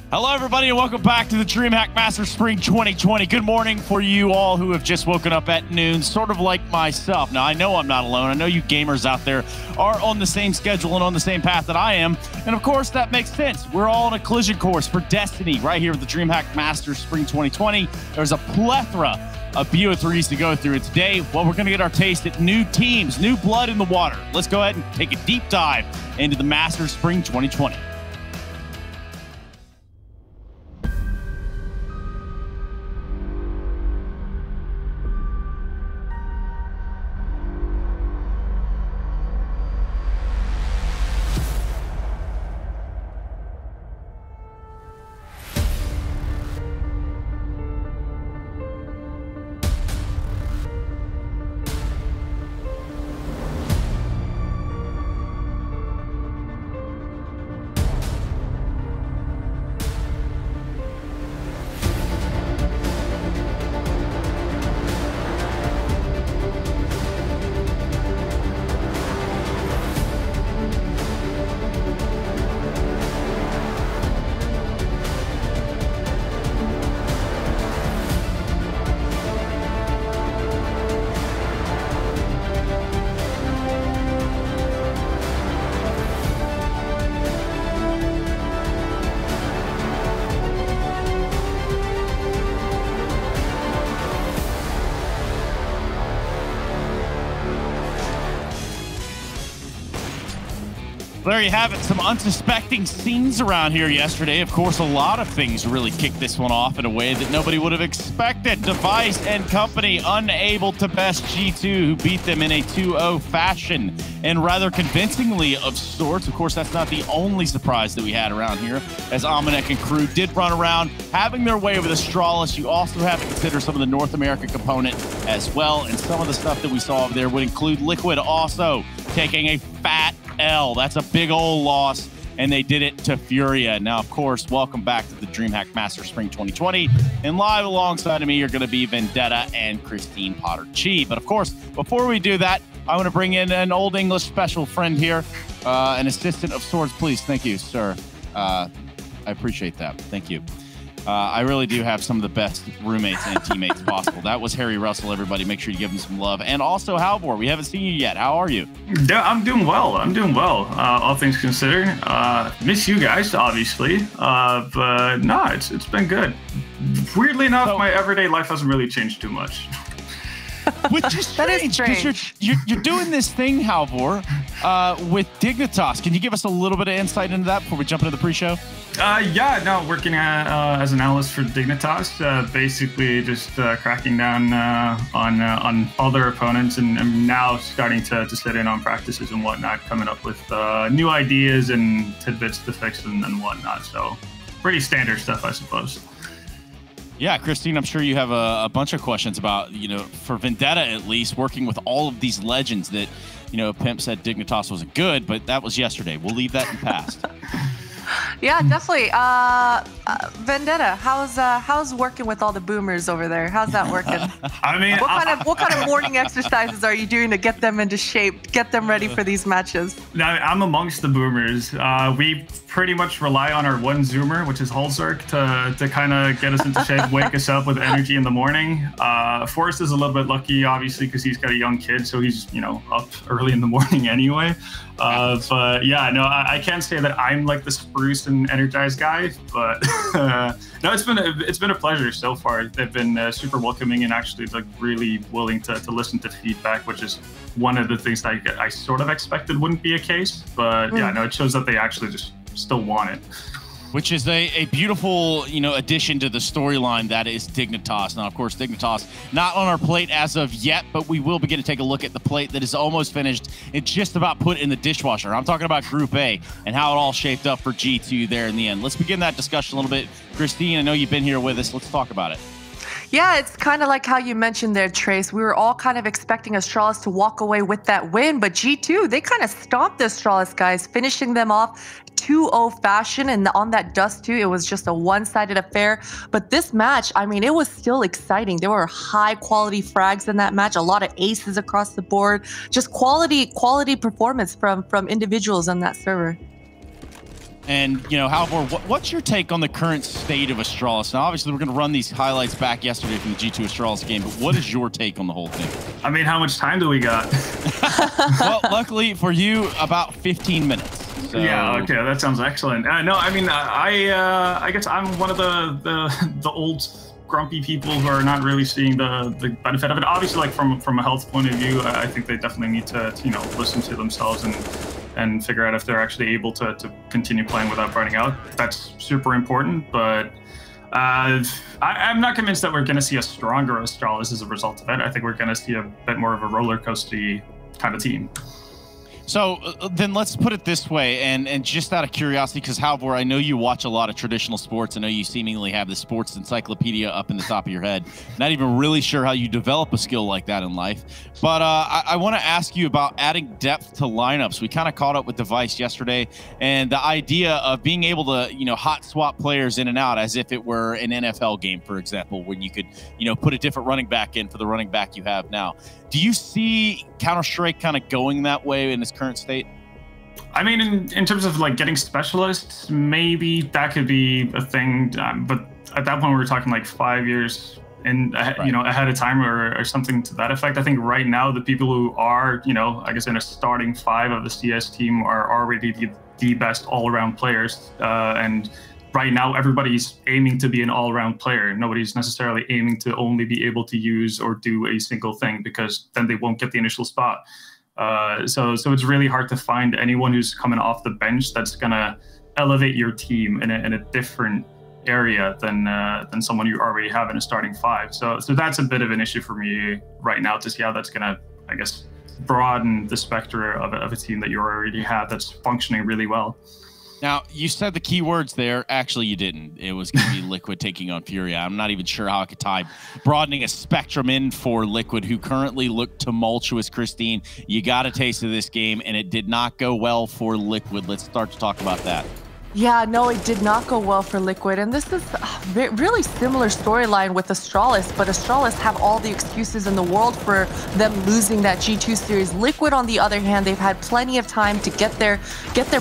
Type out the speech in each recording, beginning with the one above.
Hello, everybody, and welcome back to the DreamHack Masters Spring 2020. Good morning for you all who have just woken up at noon, sort of like myself. Now, I know I'm not alone. I know you gamers out there are on the same schedule and on the same path that I am. And, of course, that makes sense. We're all on a collision course for destiny right here at the DreamHack Masters Spring 2020. There's a plethora of BO3s to go through. And today, well, we're going to get our taste at new teams, new blood in the water. Let's go ahead and take a deep dive into the Masters Spring 2020. There you have it, some unsuspecting scenes around here yesterday. Of course, a lot of things really kicked this one off in a way that nobody would have expected. Device and company unable to best G2, who beat them in a 2-0 fashion, and rather convincingly of sorts. Of course, that's not the only surprise that we had around here, as Amanek and crew did run around, having their way with Astralis. You also have to consider some of the North American component as well, and some of the stuff that we saw over there would include Liquid also taking a fat L. That's a big old loss, and they did it to Furia. Now, of course, welcome back to the DreamHack Master Spring 2020, and live alongside of me are going to be Vendetta and Christine Potter-Chi. But of course, before we do that, I want to bring in an Old English special friend here, an assistant of sorts, please. Thank you, sir. I appreciate that. Thank you. I really do have some of the best roommates and teammates possible. That was Harry Russell, everybody. Make sure you give him some love. And also Halvor, we haven't seen you yet. How are you? Yeah, I'm doing well. All things considered. Miss you guys, obviously. But no, it's been good. Weirdly enough, my everyday life hasn't really changed too much. Which is strange, because you're doing this thing, Halvor, with Dignitas. Can you give us a little bit of insight into that before we jump into the pre-show? Yeah, no, working as an analyst for Dignitas, basically just cracking down on all their opponents, and now starting to sit in on practices and whatnot, coming up with new ideas and tidbits to fix and whatnot. So pretty standard stuff, I suppose. Yeah, Christine, I'm sure you have a bunch of questions about, for Vendetta at least, working with all of these legends that, Pimp said Dignitas wasn't good, but that was yesterday. We'll leave that in the past. Yeah, definitely. Vendetta, how's working with all the boomers over there? How's that working? I mean, what kind of morning exercises are you doing to get them into shape, get them ready for these matches? I'm amongst the boomers. We pretty much rely on our one zoomer, which is Hulzerk, to kind of get us into shape, wake us up with energy in the morning. Forrest is a little bit lucky, obviously, because he's got a young kid, so he's up early in the morning anyway. But yeah, no, I can't say that I'm like the spruce and energized guy, but no, it's been a pleasure so far. They've been super welcoming and actually like really willing to listen to feedback, which is one of the things that I sort of expected wouldn't be a case. But yeah, no, it shows that they actually just still want it. Which is a beautiful, addition to the storyline that is Dignitas. Now, of course, Dignitas not on our plate as of yet, but we will begin to take a look at the plate that is almost finished. It's just about put in the dishwasher. I'm talking about Group A and how it all shaped up for G2 there in the end. Let's begin that discussion a little bit. Christine, I know you've been here with us. Let's talk about it. Yeah, it's kind of like how you mentioned there, Trace. We were all kind of expecting Astralis to walk away with that win, but G2, they kind of stomped the Astralis guys, finishing them off 2-0 fashion, and on that dust too, it was just a one-sided affair. But this match, I mean, it was still exciting. There were high-quality frags in that match, a lot of aces across the board, just quality performance from individuals on that server. And, you know, Halvor, what's your take on the current state of Astralis? Now, obviously, we're going to run these highlights back yesterday from the G2 Astralis game, but what is your take on the whole thing? I mean, how much time do we got? Well, luckily for you, about 15 minutes. So... Yeah, okay, that sounds excellent. No, I mean, I guess I'm one of the old grumpy people who are not really seeing the benefit of it. Obviously, like from a health point of view, I think they definitely need to, you know, listen to themselves and figure out if they're actually able to continue playing without burning out. That's super important, but I'm not convinced that we're going to see a stronger Astralis as a result of it. I think we're going to see a bit more of a roller coaster kind of team. So then let's put it this way, and just out of curiosity, because Halvor, I know you watch a lot of traditional sports. I know you seemingly have the sports encyclopedia up in the top of your head. Not even really sure how you develop a skill like that in life. But I want to ask you about adding depth to lineups. We kind of caught up with Device yesterday, and the idea of being able to, you know, hot swap players in and out as if it were an NFL game, for example, when you could, you know, put a different running back in for the running back you have now. Do you see Counter-Strike kind of going that way in its current state? I mean, in terms of like getting specialists, maybe that could be a thing. But at that point, we were talking like 5 years in, right, you know, ahead of time or something to that effect. I think right now, the people who are, you know, I guess in a starting 5 of the CS team are already the best all-around players. And right now, everybody's aiming to be an all-around player. Nobody's necessarily aiming to only be able to use or do a single thing, because then they won't get the initial spot. So it's really hard to find anyone who's coming off the bench that's gonna elevate your team in a different area than someone you already have in a starting 5. So that's a bit of an issue for me right now, to see how that's gonna, I guess, broaden the spectrum of a team that you already have that's functioning really well. Now, you said the key words there. Actually, you didn't. It was going to be Liquid taking on Furia. I'm not even sure how I could tie broadening a spectrum in for Liquid, who currently look tumultuous. Christine, you got a taste of this game, and it did not go well for Liquid. Let's start to talk about that. Yeah, no, it did not go well for Liquid. And this is a really similar storyline with Astralis, but Astralis have all the excuses in the world for them losing that G2 series. Liquid, on the other hand, they've had plenty of time to get their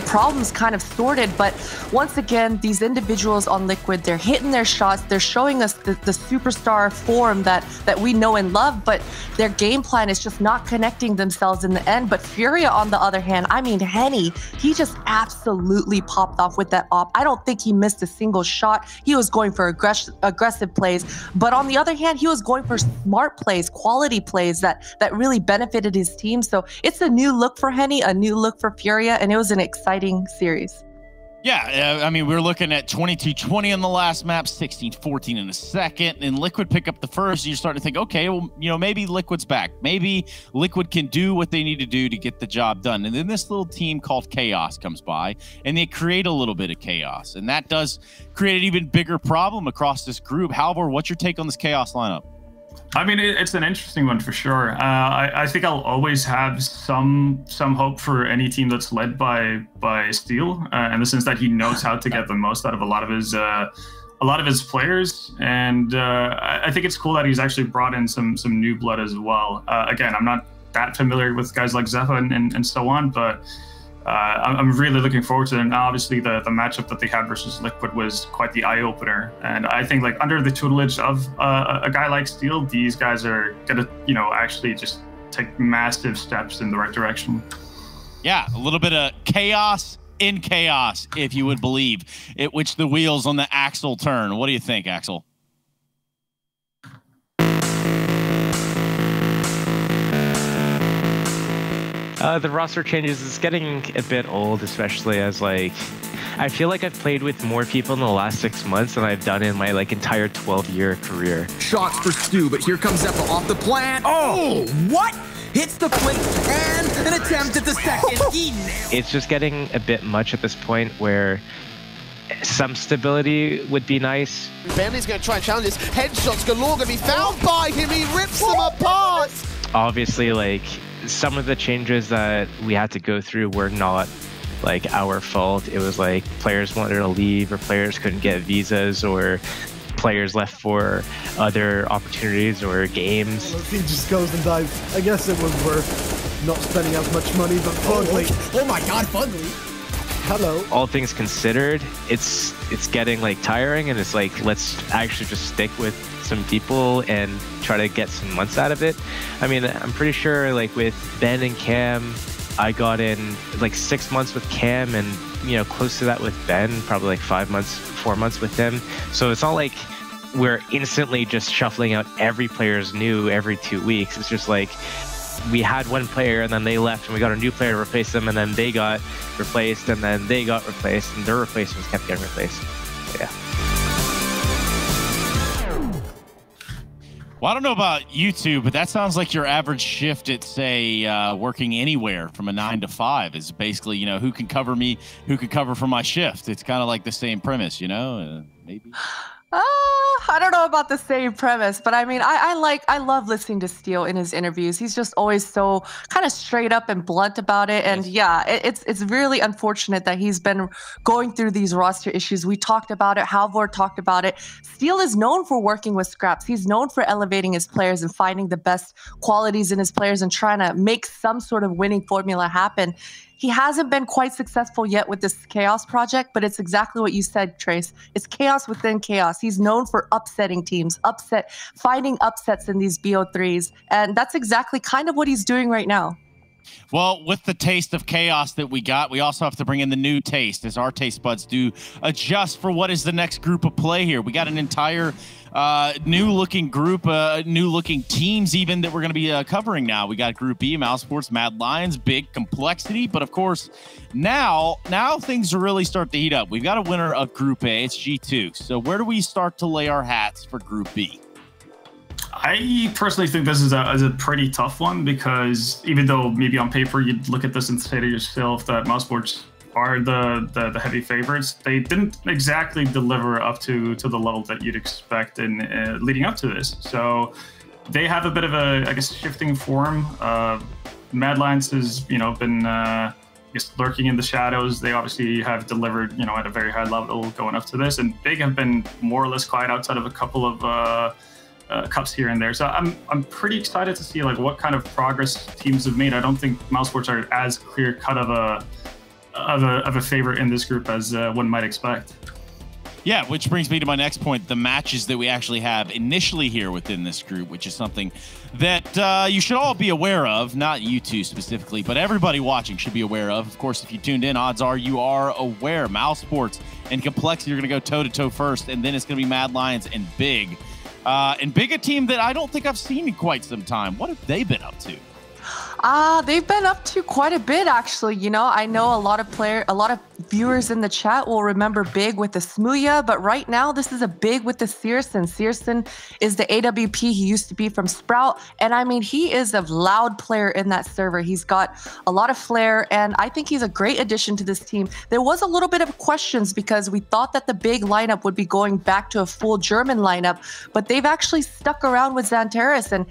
problems kind of sorted. But once again, these individuals on Liquid, they're hitting their shots. They're showing us the superstar form that we know and love, but their game plan is just not connecting themselves in the end. But Furia, on the other hand, I mean, Henny, he just absolutely popped off with that op. I don't think he missed a single shot. He was going for aggressive plays, but on the other hand, he was going for smart plays, quality plays that really benefited his team. So it's a new look for Henny, a new look for Furia, and it was an exciting series. Yeah, I mean, we were looking at 22-20 on the last map, 16-14 in the second, and Liquid pick up the first, and you're starting to think, okay, well, you know, maybe Liquid's back. Maybe Liquid can do what they need to do to get the job done. And then this little team called Chaos comes by, and they create a little bit of chaos. And that does create an even bigger problem across this group. Halvor, what's your take on this Chaos lineup? I mean, it's an interesting one for sure. I think I'll always have some hope for any team that's led by Steel, in the sense that he knows how to get the most out of a lot of his players, and I think it's cool that he's actually brought in some new blood as well. Again, I'm not that familiar with guys like Zephyr and so on, but I'm really looking forward to it. And obviously, the matchup that they had versus Liquid was quite the eye opener. And I think, like, under the tutelage of a guy like Steel, these guys are gonna, you know, actually just take massive steps in the right direction. Yeah, a little bit of chaos in chaos, if you would believe, at which the wheels on the Axel turn. What do you think, Axel? The roster changes is getting a bit old, especially as, like, I feel like I've played with more people in the last 6 months than I've done in my, like, entire 12-year career. Shots for Stu, but here comes Zephyr off the plant. Oh, what? Hits the flick and an attempt at the second. It's just getting a bit much at this point where some stability would be nice. Bentley's going to try and challenge this. Headshots galore going to be found by him. He rips them apart. Obviously, like, some of the changes that we had to go through were not, like, our fault. It was like players wanted to leave, or players couldn't get visas, or players left for other opportunities or games. Well, he just goes and dives. I guess it was worth not spending as much money, but Fugly. Oh my god, Fugly. Hello. all things considered, it's getting like tiring, and it's like, let's actually just stick with some people and try to get some months out of it. I mean, I'm pretty sure like with Ben and Cam, I got in like 6 months with Cam, and close to that with Ben, probably like 4 months with him. So it's not like we're instantly just shuffling out every player's new every 2 weeks. It's just like we had one player and then they left and we got a new player to replace them, and then they got replaced and then they got replaced and their replacements kept getting replaced. So, yeah. Well, I don't know about you two, but that sounds like your average shift at, say, working anywhere from a 9 to 5 is basically, who can cover me, who can cover for my shift. It's kind of like the same premise, maybe. I don't know about the same premise, but I mean, I love listening to Steele in his interviews. He's just always so kind of straight up and blunt about it. And yeah, it's really unfortunate that he's been going through these roster issues. We talked about it. Halvor talked about it. Steele is known for working with scraps. He's known for elevating his players and finding the best qualities in his players and trying to make some sort of winning formula happen. He hasn't been quite successful yet with this Chaos project, but it's exactly what you said, Trace. It's chaos within chaos. He's known for upsetting teams, finding upsets in these BO3s. And that's exactly kind of what he's doing right now. Well, with the taste of chaos that we got, we also have to bring in the new taste as our taste buds do adjust for what is the next group of play here. We got an entire new-looking group, new-looking teams even that we're going to be covering now. We got Group B, Mouse Sports, Mad Lions, big complexity. But, of course, now things really start to heat up. We've got a winner of Group A. It's G2. So where do we start to lay our hats for Group B? I personally think this is a pretty tough one, because even though maybe on paper you'd look at this and say to yourself that Mouse Sports are the heavy favorites, they didn't exactly deliver up to the level that you'd expect in leading up to this. So they have a bit of a, I guess, shifting form. Mad Lions has been lurking in the shadows. They obviously have delivered at a very high level going up to this, and Big have been more or less quiet outside of a couple of cups here and there. So I'm pretty excited to see like what kind of progress teams have made. I don't think Mouse Sports are as clear cut of a favorite in this group as one might expect. Yeah, which brings me to my next point, the matches that we actually have initially here within this group, which is something that you should all be aware of, not you two specifically, but everybody watching should be aware of. Of course, if you tuned in, odds are you are aware. Mouse Sports and Complexity are going to go toe-to-toe first, and then it's going to be Mad Lions and Big. And Big, a team that I don't think I've seen in quite some time. What have they been up to? They've been up to quite a bit, actually. I know a lot of viewers in the chat will remember Big with the Smuya, but right now this is a Big with the Searson. Searson is the AWP he used to be from Sprout, and I mean, he is a loud player in that server. He's got a lot of flair, and I think he's a great addition to this team. There was a little bit of questions because we thought that the Big lineup would be going back to a full German lineup, but they've actually stuck around with Xantares, and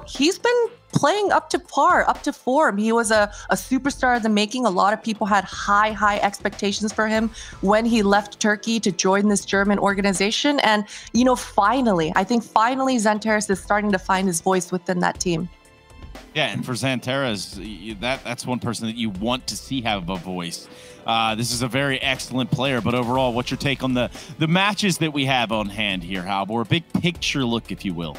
he's been playing up to par, up to form. He was a superstar in the making. A lot of people had high expectations for him when he left Turkey to join this German organization. And, finally Xantares is starting to find his voice within that team. Yeah, and for Xantares, that's one person that you want to see have a voice. This is a very excellent player, but overall, what's your take on the matches that we have on hand here, Halvor? A big picture look, if you will.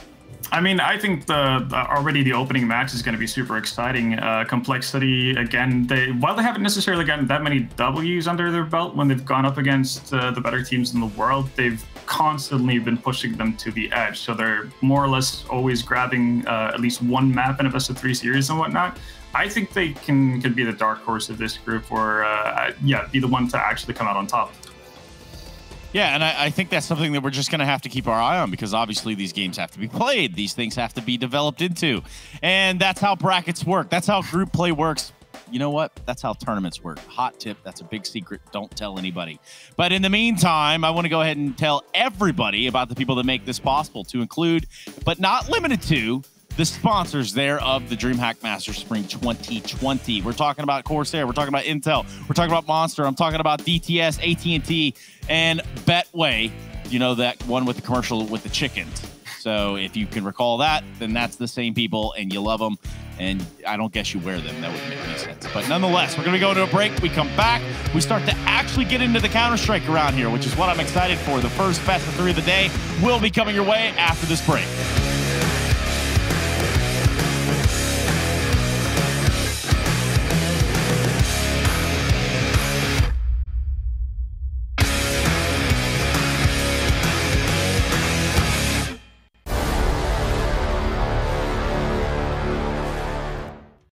I mean, I think already the opening match is going to be super exciting. Complexity, again, while they haven't necessarily gotten that many W's under their belt when they've gone up against the better teams in the world, they've constantly been pushing them to the edge. So they're more or less always grabbing at least one map in a best-of-3 series and whatnot. I think they can be the dark horse of this group, or be the one to actually come out on top. Yeah, and I think that's something that we're just going to have to keep our eye on, because obviously these games have to be played. These things have to be developed into. And that's how brackets work. That's how group play works. You know what? That's how tournaments work. Hot tip. That's a big secret. Don't tell anybody. But in the meantime, I want to go ahead and tell everybody about the people that make this possible, to include, but not limited to, the sponsors there of the DreamHack Masters Spring 2020. We're talking about Corsair. We're talking about Intel. We're talking about Monster. I'm talking about DTS, AT&T, and Betway. That one with the commercial with the chickens. So if you can recall that, then that's the same people, and you love them. and I don't guess you wear them. That wouldn't make any sense. But nonetheless, we're going to go to a break. We come back. We start to actually get into the Counter-Strike around here, which is what I'm excited for. The first best of 3 of the day will be coming your way after this break.